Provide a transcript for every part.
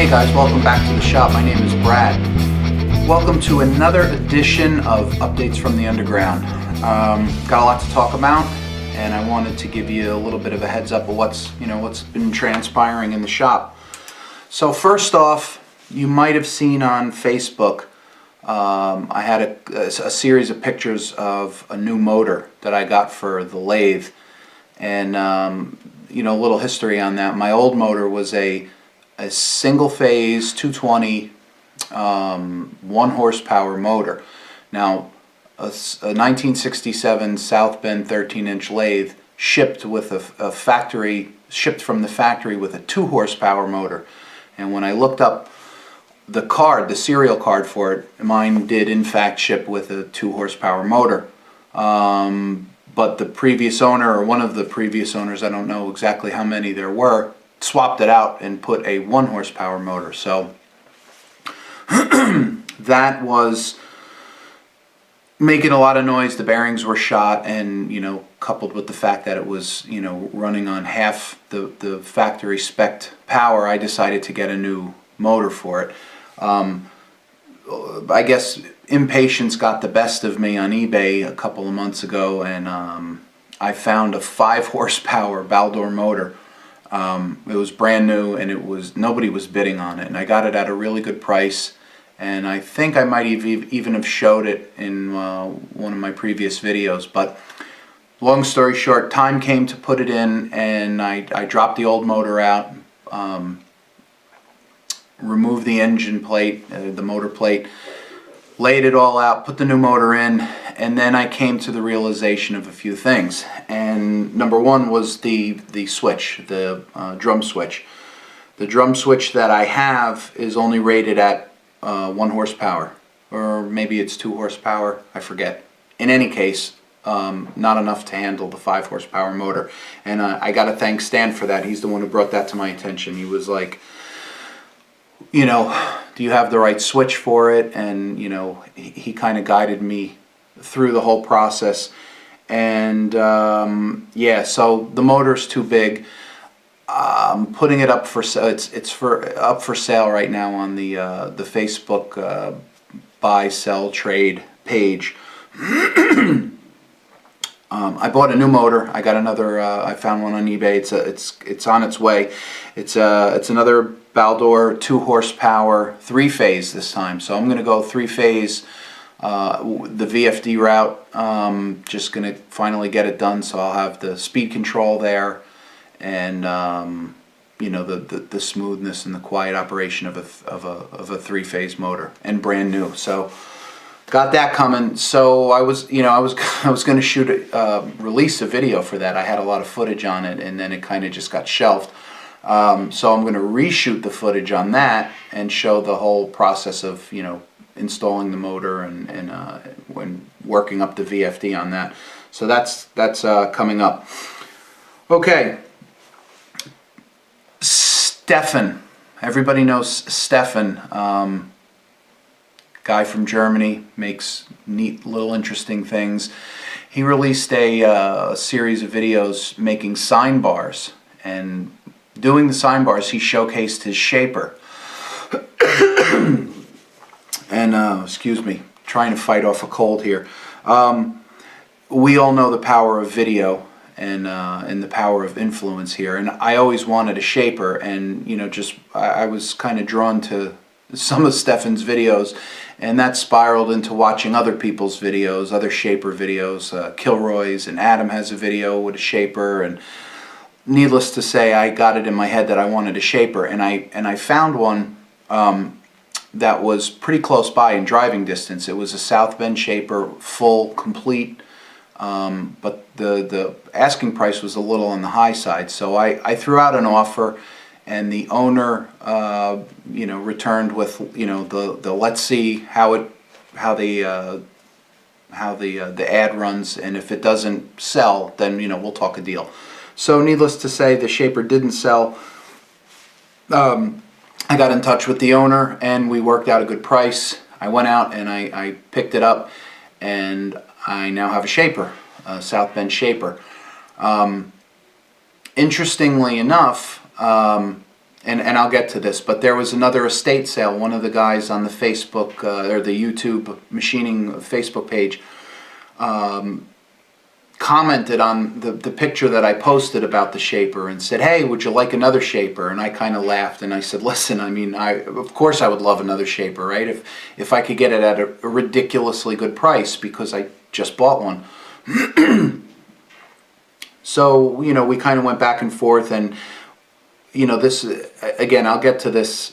Hey guys, welcome back to the shop. My name is Brad. Welcome to another edition of Updates from the Underground. Got a lot to talk about, and I wanted to give you a little bit of a heads up of what's been transpiring in the shop. So first off, you might have seen on Facebook, I had a series of pictures of a new motor that I got for the lathe, and a little history on that. My old motor was a single phase 220 1 horsepower motor. Now a 1967 South Bend 13-inch lathe shipped from the factory with a 2 horsepower motor, and when I looked up the serial card for it, mine did in fact ship with a 2 horsepower motor. But the previous owner, or one of the previous owners, I don't know exactly how many there were, swapped it out and put a 1 horsepower motor. So that was making a lot of noise. The bearings were shot, and coupled with the fact that it was running on half the factory spec'd power, I decided to get a new motor for it. I guess impatience got the best of me on eBay a couple of months ago, and I found a 5 horsepower Baldor motor. It was brand new, and nobody was bidding on it, and I got it at a really good price. And I think I might even have showed it in one of my previous videos. But long story short, time came to put it in, and I dropped the old motor out, removed the engine plate, the motor plate, laid it all out, put the new motor in, and then I came to the realization of a few things. And number one was the switch, the drum switch. The drum switch that I have is only rated at 1 horsepower, or maybe it's 2 horsepower, I forget. In any case, not enough to handle the 5 horsepower motor. And I gotta thank Stan for that. He's the one who brought that to my attention. He was like, do you have the right switch for it? And he kind of guided me through the whole process. And yeah, so the motor's too big. I'm putting it up for sale. It's up for sale right now on the Facebook buy, sell, trade page. I bought a new motor. I got another. I found one on eBay. It's on its way. It's another Baldor 2 horsepower 3-phase this time. So I'm going to go 3-phase, the VFD route. Just going to finally get it done. So I'll have the speed control there, and the smoothness and the quiet operation of a 3-phase motor, and brand new. So got that coming. So I was going to release a video for that. I had a lot of footage on it, and then it kind of just got shelved. So I'm going to reshoot the footage on that and show the whole process of installing the motor and when working up the VFD on that. So that's coming up. Okay. Stefan, everybody knows Stefan, guy from Germany, makes neat little interesting things. He released a series of videos making sign bars, and doing the sign bars he showcased his shaper. And excuse me, trying to fight off a cold here. We all know the power of video and the power of influence here, and I always wanted a shaper, and I was kind of drawn to some of Stefan's videos, and that spiraled into watching other people's videos, other shaper videos. Kilroy's, and Adam has a video with a shaper, and needless to say, I got it in my head that I wanted a shaper, and I found one that was pretty close by in driving distance. It was a South Bend shaper, full, complete. But the asking price was a little on the high side, so I threw out an offer, and the owner returned with the let's see how the ad runs, and if it doesn't sell, then we'll talk a deal. So needless to say, the shaper didn't sell. I got in touch with the owner, and we worked out a good price. I went out and I picked it up, and I now have a shaper, a South Bend shaper. Interestingly enough, and I'll get to this, but there was another estate sale. One of the guys on the Facebook or the YouTube machining Facebook page commented on the picture that I posted about the shaper and said, "Hey, would you like another shaper?" And I kind of laughed and I said, "Listen, I mean, of course I would love another shaper, right? If I could get it at a ridiculously good price, because I just bought one." So, you know, we kind of went back and forth, and you know, this again, I'll get to this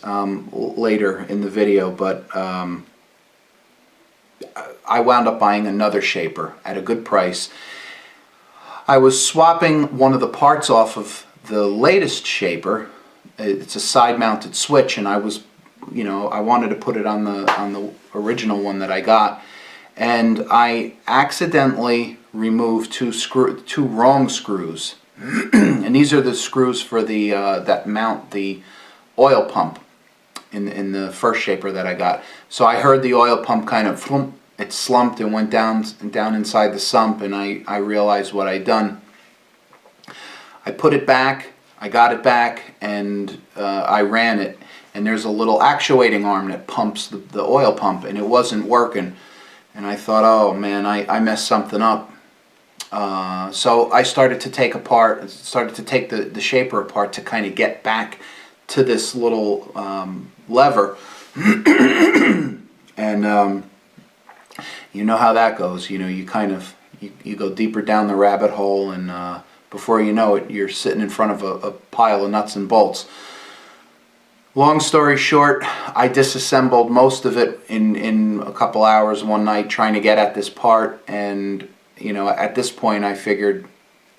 later in the video, but I wound up buying another shaper at a good price. I was swapping one of the parts off of the latest shaper. It's a side-mounted switch, and I was, you know, I wanted to put it on the original one that I got, and I accidentally removed two wrong screws. And these are the screws for the that mount the oil pump in the first shaper that I got. So I heard the oil pump kind of flump. It slumped and went down inside the sump, and I realized what I'd done. I put it back, I got it back, and I ran it, and there's a little actuating arm that pumps the oil pump, and it wasn't working. And I thought, oh man, I messed something up. So I started to take the shaper apart to kind of get back to this little lever. And you know how that goes. You know, you kind of you go deeper down the rabbit hole, and before you know it, you're sitting in front of a pile of nuts and bolts. Long story short, I disassembled most of it in a couple hours one night trying to get at this part, and you know, at this point I figured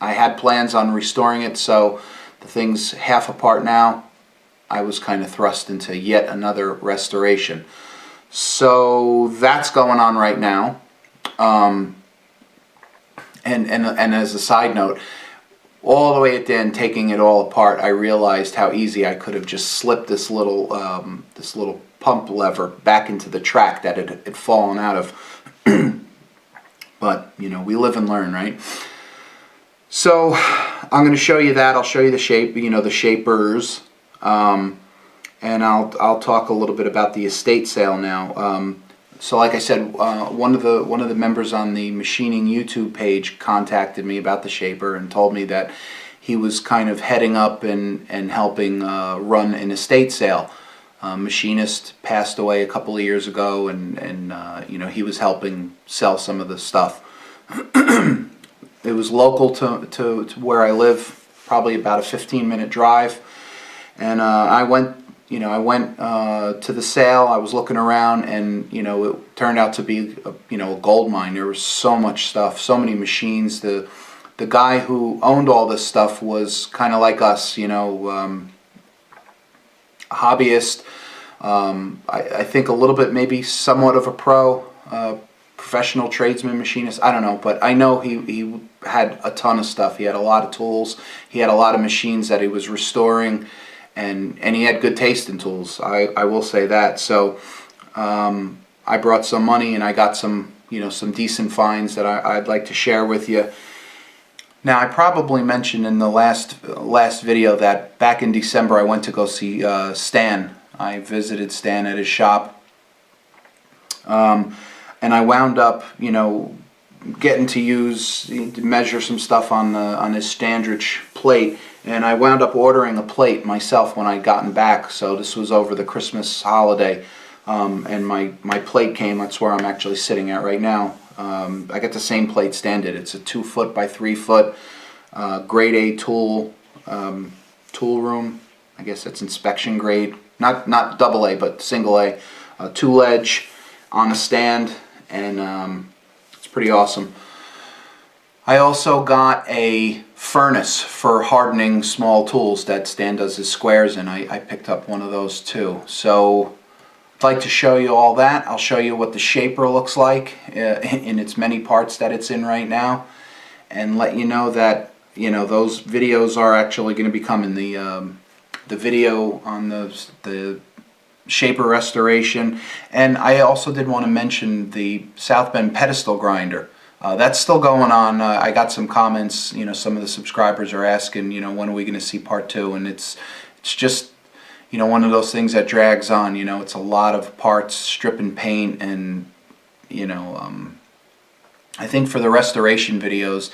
I had plans on restoring it, so the thing's half apart now. I was kind of thrust into yet another restoration. So that's going on right now. And as a side note, all the way at the end, taking it all apart, I realized how easy I could have just slipped this little pump lever back into the track that it had fallen out of. But you know, we live and learn, right? So I'm going to show you that. I'll show you the shape, you know, the shapers, and I'll talk a little bit about the estate sale now. So like I said, one of the members on the machining YouTube page contacted me about the shaper and told me that he was kind of heading up and helping run an estate sale. Machinist passed away a couple of years ago, and you know, he was helping sell some of the stuff. It was local to where I live, probably about a 15-minute drive, and I went to the sale. I was looking around, and you know, it turned out to be a gold mine. There was so much stuff, so many machines. The guy who owned all this stuff was kind of like us, you know, a hobbyist. I think a little bit, maybe somewhat of a pro, professional tradesman, machinist. I don't know, but I know he had a ton of stuff. He had a lot of tools. He had a lot of machines that he was restoring. And he had good taste in tools. I will say that. So I brought some money, and I got some decent finds that I'd like to share with you. Now, I probably mentioned in the last video that back in December I went to go see Stan. I visited Stan at his shop, and I wound up, you know, getting to measure some stuff on his Standrich plate. And I wound up ordering a plate myself when I'd gotten back. So this was over the Christmas holiday, and my plate came. That's where I'm actually sitting at right now. I got the same plate Stan did. It's a 2 foot by 3 foot, grade A tool room. I guess that's inspection grade, not double A, but single A. 2-ledge on a stand, and it's pretty awesome. I also got a furnace for hardening small tools that Stan does his squares in. I picked up one of those too. So I'd like to show you all that. I'll show you what the shaper looks like in its many parts that it's in right now, and let you know that, you know, those videos are actually going to be coming. The video on the shaper restoration, and I also did want to mention the South Bend pedestal grinder. That's still going on. I got some comments. You know, some of the subscribers are asking, you know, when are we going to see part 2? And it's just, one of those things that drags on. It's a lot of parts, strip and paint, and I think for the restoration videos,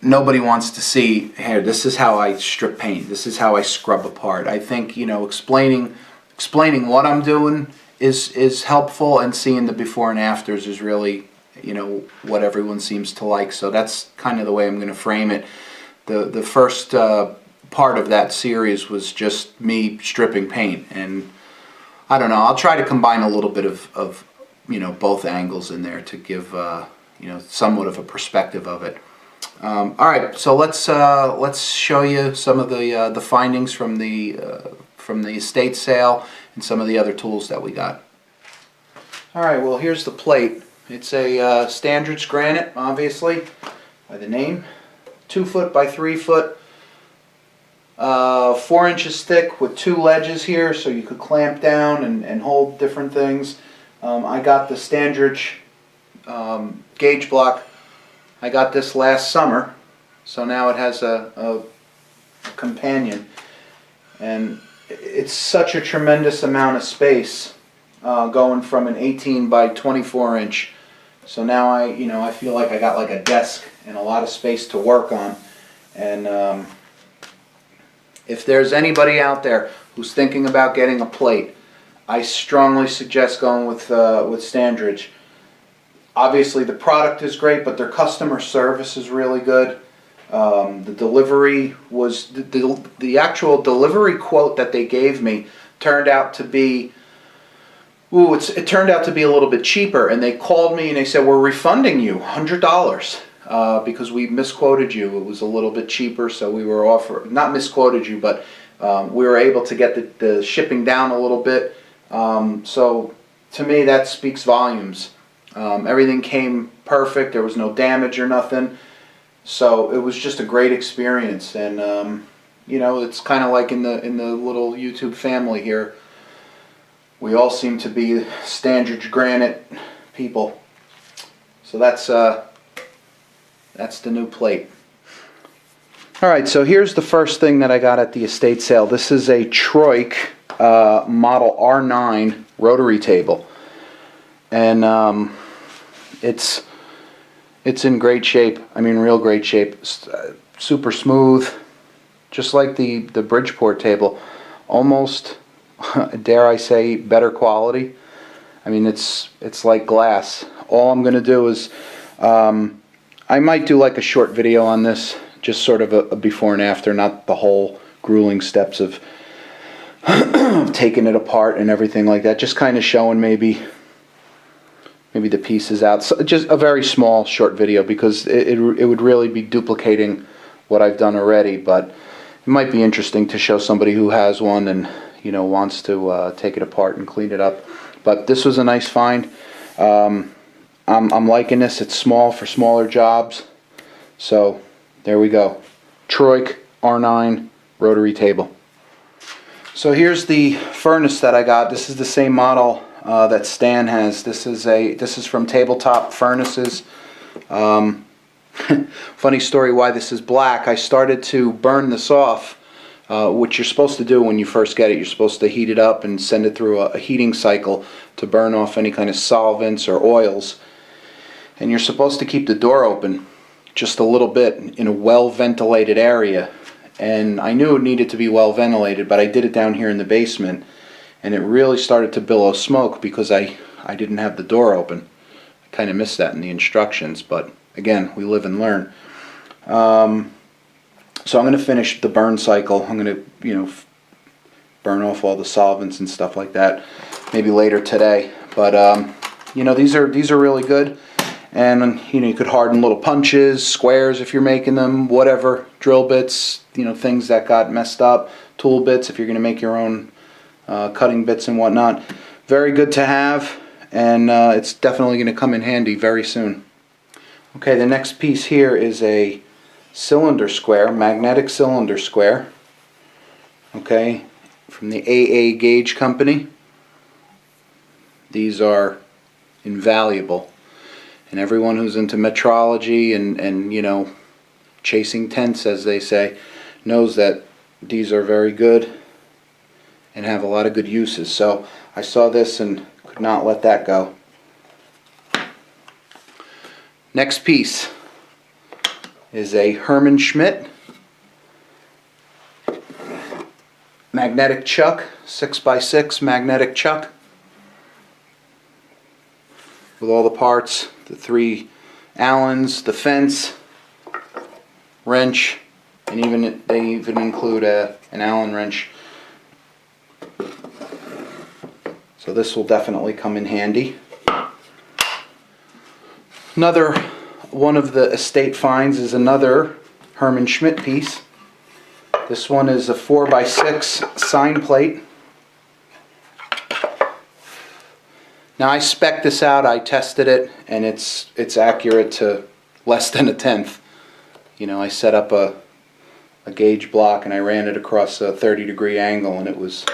nobody wants to see, here, this is how I strip paint, this is how I scrub apart. I think, explaining what I'm doing is helpful, and seeing the before and afters is really, what everyone seems to like. So that's kind of the way I'm going to frame it. The first part of that series was just me stripping paint, and I don't know, I'll try to combine a little bit of both angles in there to give somewhat of a perspective of it. All right, so let's show you some of the findings from the estate sale and some of the other tools that we got. All right, well, here's the plate. It's a Standards granite, obviously, by the name. 2 foot by 3 foot, 4 inches thick with 2 ledges here, so you could clamp down and hold different things. I got the Standards gauge block. I got this last summer, so now it has a companion, and it's such a tremendous amount of space, going from an 18 by 24 inch. So now I feel like I got like a desk and a lot of space to work on. And if there's anybody out there who's thinking about getting a plate, I strongly suggest going with Standards. Obviously the product is great, but their customer service is really good. The delivery was, the actual delivery quote that they gave me turned out to be, it turned out to be a little bit cheaper, and they called me and they said, we're refunding you $100 because we misquoted you. It was a little bit cheaper, so we were not misquoted you, but we were able to get the shipping down a little bit. So to me that speaks volumes. Everything came perfect, there was no damage or nothing, so it was just a great experience. And it's kind of like in the little YouTube family here, we all seem to be Standards granite people. So that's the new plate. Alright, so here's the first thing that I got at the estate sale. This is a Troik model R9 rotary table, and it's in great shape. I mean, real great shape. Super smooth, just like the Bridgeport table. Almost, dare I say, better quality. I mean, it's like glass. All I'm going to do is, I might do like a short video on this, just sort of a before and after, not the whole grueling steps of taking it apart and everything like that. Just kind of showing maybe the pieces out. So just a very small short video, because it would really be duplicating what I've done already, but it might be interesting to show somebody who has one and wants to take it apart and clean it up. But this was a nice find. I'm liking this. It's small for smaller jobs. So there we go. Troik R9 rotary table. So here's the furnace that I got. This is the same model that Stan has. This is from Tabletop Furnaces. Funny story why this is black. I started to burn this off, which you're supposed to do when you first get it. You're supposed to heat it up and send it through a heating cycle to burn off any kind of solvents or oils. And you're supposed to keep the door open just a little bit in a well ventilated area. And I knew it needed to be well ventilated, but I did it down here in the basement, and it really started to billow smoke because I didn't have the door open. I kind of missed that in the instructions, but again, we live and learn. So I'm going to finish the burn cycle. I'm going to, burn off all the solvents and stuff like that, maybe later today. But these are really good. And you could harden little punches, squares if you're making them, whatever, drill bits, things that got messed up, tool bits if you're going to make your own cutting bits and whatnot. Very good to have, and it's definitely going to come in handy very soon. Okay, the next piece here is a cylinder square, magnetic cylinder square. Okay, from the AA Gauge Company. These are invaluable. And everyone who's into metrology and chasing tents, as they say, knows that these are very good and have a lot of good uses. So I saw this and could not let that go. Next piece is a Herman Schmidt magnetic chuck, 6x6 magnetic chuck, with all the parts, the 3 Allens, the fence, wrench, and they even include an Allen wrench. So this will definitely come in handy. Another one of the estate finds is another Herman Schmidt piece. This one is a 4x6 sign plate. Now I spec'd this out, I tested it, and it's accurate to less than a tenth. You know, I set up a gauge block and I ran it across a 30-degree angle, and it was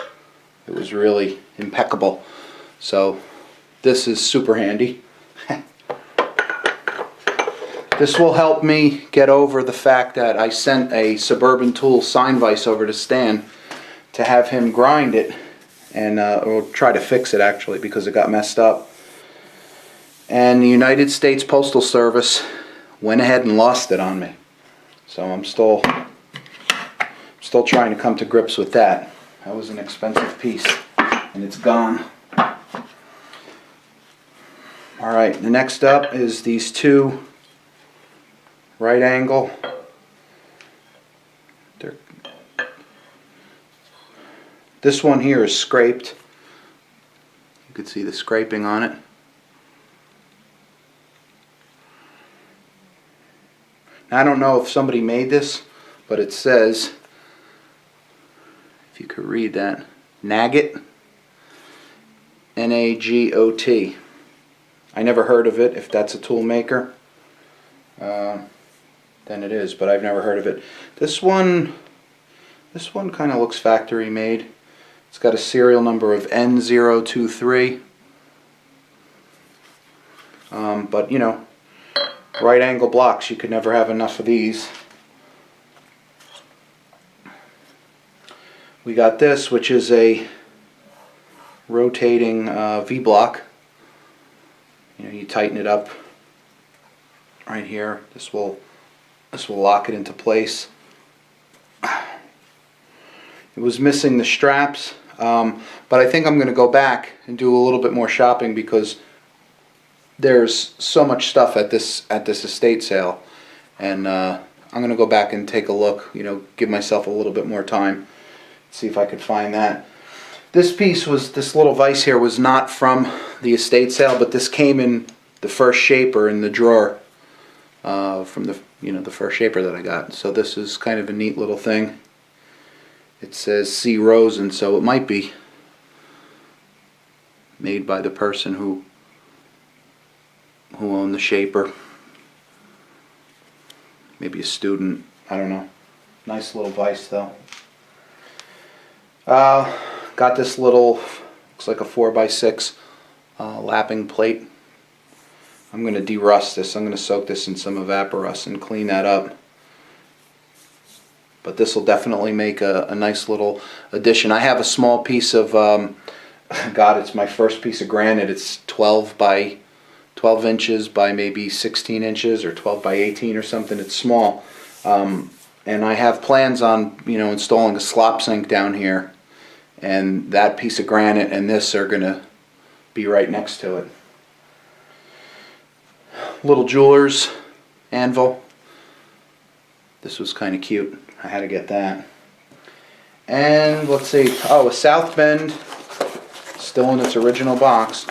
really impeccable. So this is super handy. This will help me get over the fact that I sent a Suburban Tool sign vise over to Stan to have him grind it, and or try to fix it actually, because it got messed up. And the United States Postal Service went ahead and lost it on me. So I'm still trying to come to grips with that. That was an expensive piece, and it's gone. Alright, the next up is these 2 right angle. This one here is scraped. You can see the scraping on it. Now, I don't know if somebody made this, but it says, if you could read that, Nagot, N-A-G-O-T. I never heard of it. If that's a tool maker, then it is, but I've never heard of it. This one kind of looks factory made. It's got a serial number of N023. But you know, right angle blocks, you could never have enough of these. We got this, which is a rotating V-block. You know, you tighten it up right here. This will lock it into place. It was missing the straps, but I think I'm going to go back and do a little bit more shopping, because there's so much stuff at this estate sale, and I'm going to go back and take a look. You know, give myself a little bit more time, see if I could find that. This little vise here was not from the estate sale, but this came in the first shaper in the drawer from the first shaper that I got. So this is kind of a neat little thing. It says C. Rosen, so it might be made by the person who owned the shaper. Maybe a student, I don't know. Nice little vise though. Got this little, looks like a 4x6 lapping plate. I'm going to de-rust this. I'm going to soak this in some Evaporust and clean that up. But this will definitely make a nice little addition. I have a small piece of, God, it's my first piece of granite. It's 12 inches by maybe 16 inches, or 12 by 18 or something. It's small. And I have plans on, installing a slop sink down here. And that piece of granite and this are going to be right next to it. Little jeweler's anvil. This was kind of cute. I had to get that. And let's see. Oh, a South Bend, still in its original box,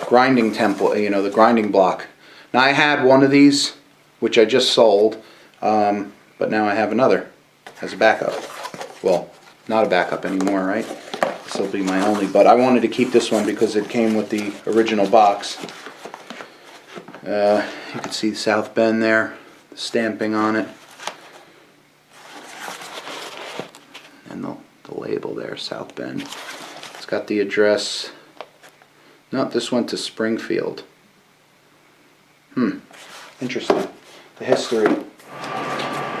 grinding template. The grinding block. Now I had one of these, which I just sold, but now I have another as a backup. Well, not a backup anymore, right? This will be my only. But I wanted to keep this one because it came with the original box. You can see South Bend there, the stamping on it, and the label there, South Bend. It's got the address. No, this went to Springfield. Interesting. The history.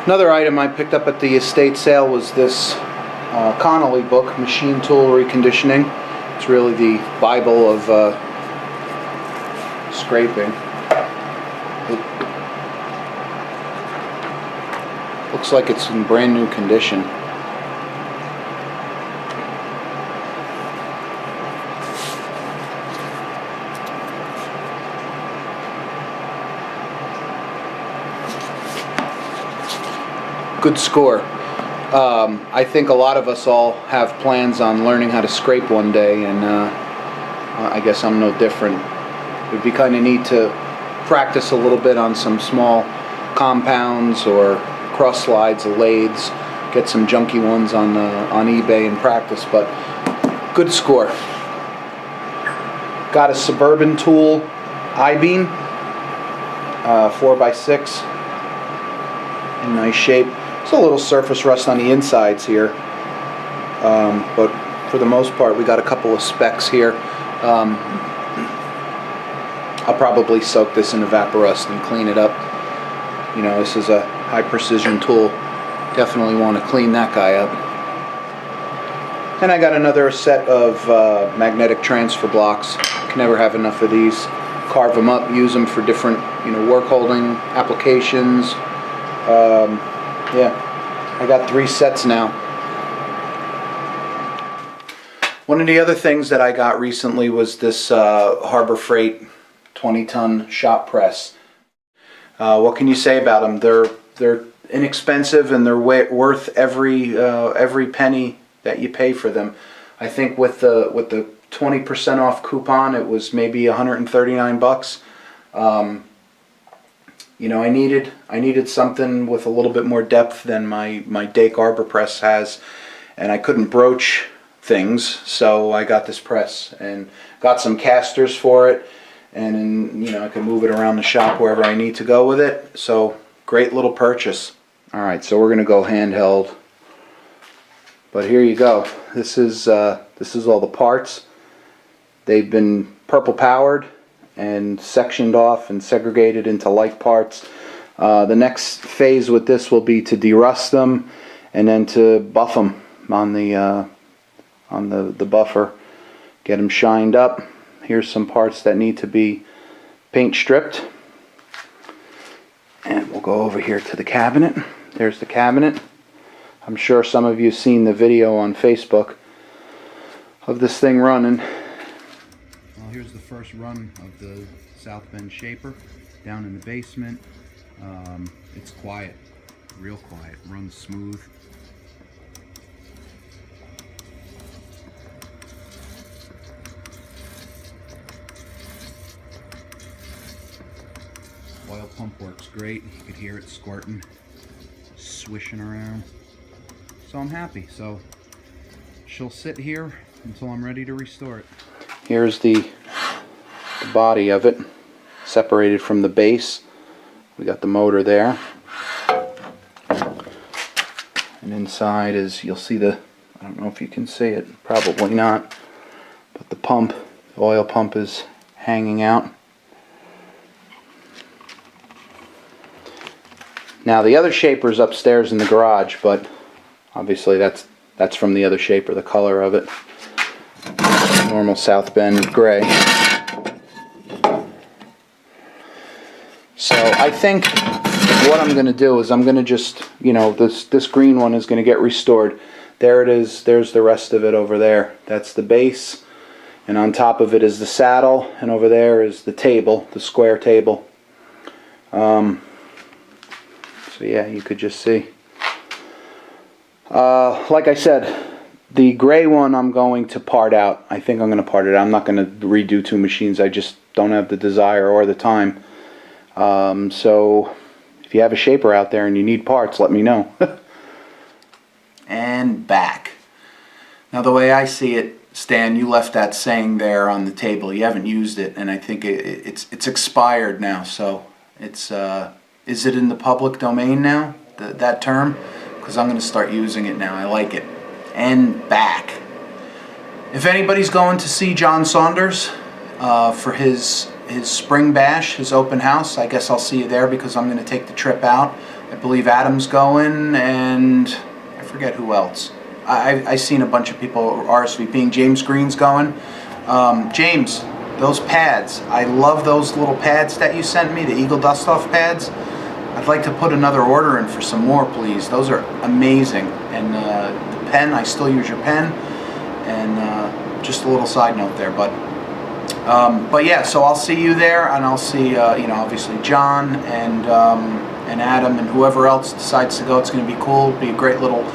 Another item I picked up at the estate sale was this Connolly book, Machine Tool Reconditioning. It's really the Bible of scraping. It looks like it's in brand new condition. Good score. I think a lot of us all have plans on learning how to scrape one day, and I guess I'm no different. It would be kind of neat to practice a little bit on some small compounds or cross slides, lathes, get some junky ones on eBay and practice, but good score. Got a Suburban Tool I-beam, 4x6, in nice shape. There's a little surface rust on the insides here, but for the most part we got a couple of specks here. I'll probably soak this in Evaporust and clean it up. You know, this is a high precision tool. Definitely want to clean that guy up. And I got another set of magnetic transfer blocks. Can never have enough of these. Carve them up, use them for different, you know, work holding applications. Yeah, I got 3 sets now. One of the other things that I got recently was this Harbor Freight 20-ton shop press. What can you say about them? They're inexpensive and they're worth every penny that you pay for them. I think with the 20% off coupon, it was maybe 139 bucks. You know, I needed something with a little bit more depth than my Dake Arbor press has, and I couldn't broach things, so I got this press and got some casters for it, and you know, I can move it around the shop wherever I need to go with it. So great little purchase. All right, so we're gonna go handheld, but here you go. This is all the parts. They've been purple powered and sectioned off and segregated into like parts. The next phase with this will be to derust them and then to buff them on the buffer, get them shined up. Here's some parts that need to be paint stripped, and we'll go over here to the cabinet. There's the cabinet. I'm sure some of you have seen the video on Facebook of this thing running. Well, here's the first run of the South Bend shaper down in the basement. It's quiet, real quiet, runs smooth. Oil pump works great. You could hear it squirting, swishing around. So I'm happy. So she'll sit here until I'm ready to restore it. Here's the body of it, separated from the base. We got the motor there, and inside is, you'll see the, I don't know if you can see it, probably not, but the pump, the oil pump is hanging out. Now the other shaper's upstairs in the garage, but obviously that's from the other shaper, the color of it. Normal South Bend gray. So I think what I'm going to do is I'm going to just, you know, this green one is going to get restored. There it is. There's the rest of it over there. That's the base, and on top of it is the saddle, and over there is the table, the square table. So yeah, you could just see. Like I said, the gray one I'm going to part out. I think I'm going to part it out. I'm not going to redo 2 machines. I just don't have the desire or the time. So if you have a shaper out there and you need parts, let me know. And back. Now the way I see it, Stan, you left that saying there on the table. You haven't used it, and I think it's expired now. So it's is it in the public domain now, that term? Because I'm going to start using it now. I like it. And back. If anybody's going to see John Saunders for his spring bash, his open house, I guess I'll see you there, because I'm going to take the trip out. I believe Adam's going, and I forget who else. I seen a bunch of people RSVPing. James Green's going. James, those pads, I love those little pads that you sent me, the Eagle Dust Off pads. I'd like to put another order in for some more, please. Those are amazing. And the pen, I still use your pen. And just a little side note there, but yeah. So I'll see you there, and I'll see obviously John and Adam and whoever else decides to go. It's going to be cool. It'll be a great little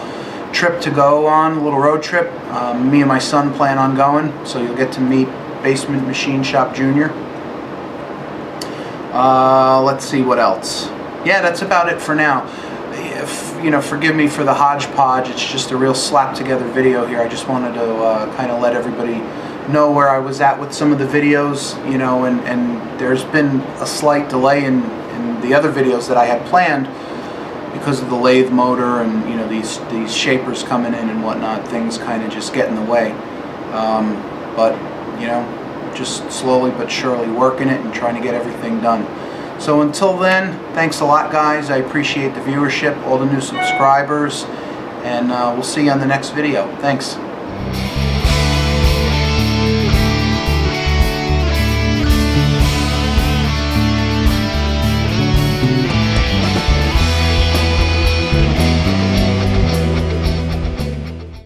trip to go on, a little road trip. Me and my son plan on going, so you'll get to meet Basement Machine Shop Jr. Let's see what else. Yeah, that's about it for now. Forgive me for the hodgepodge. It's just a real slap together video here. I just wanted to kind of let everybody know where I was at with some of the videos, and there's been a slight delay in the other videos that I had planned because of the lathe motor and these shapers coming in and whatnot. Things kind of just get in the way, but just slowly but surely working it and trying to get everything done. So until then, thanks a lot, guys. I appreciate the viewership, all the new subscribers, and we'll see you on the next video. Thanks.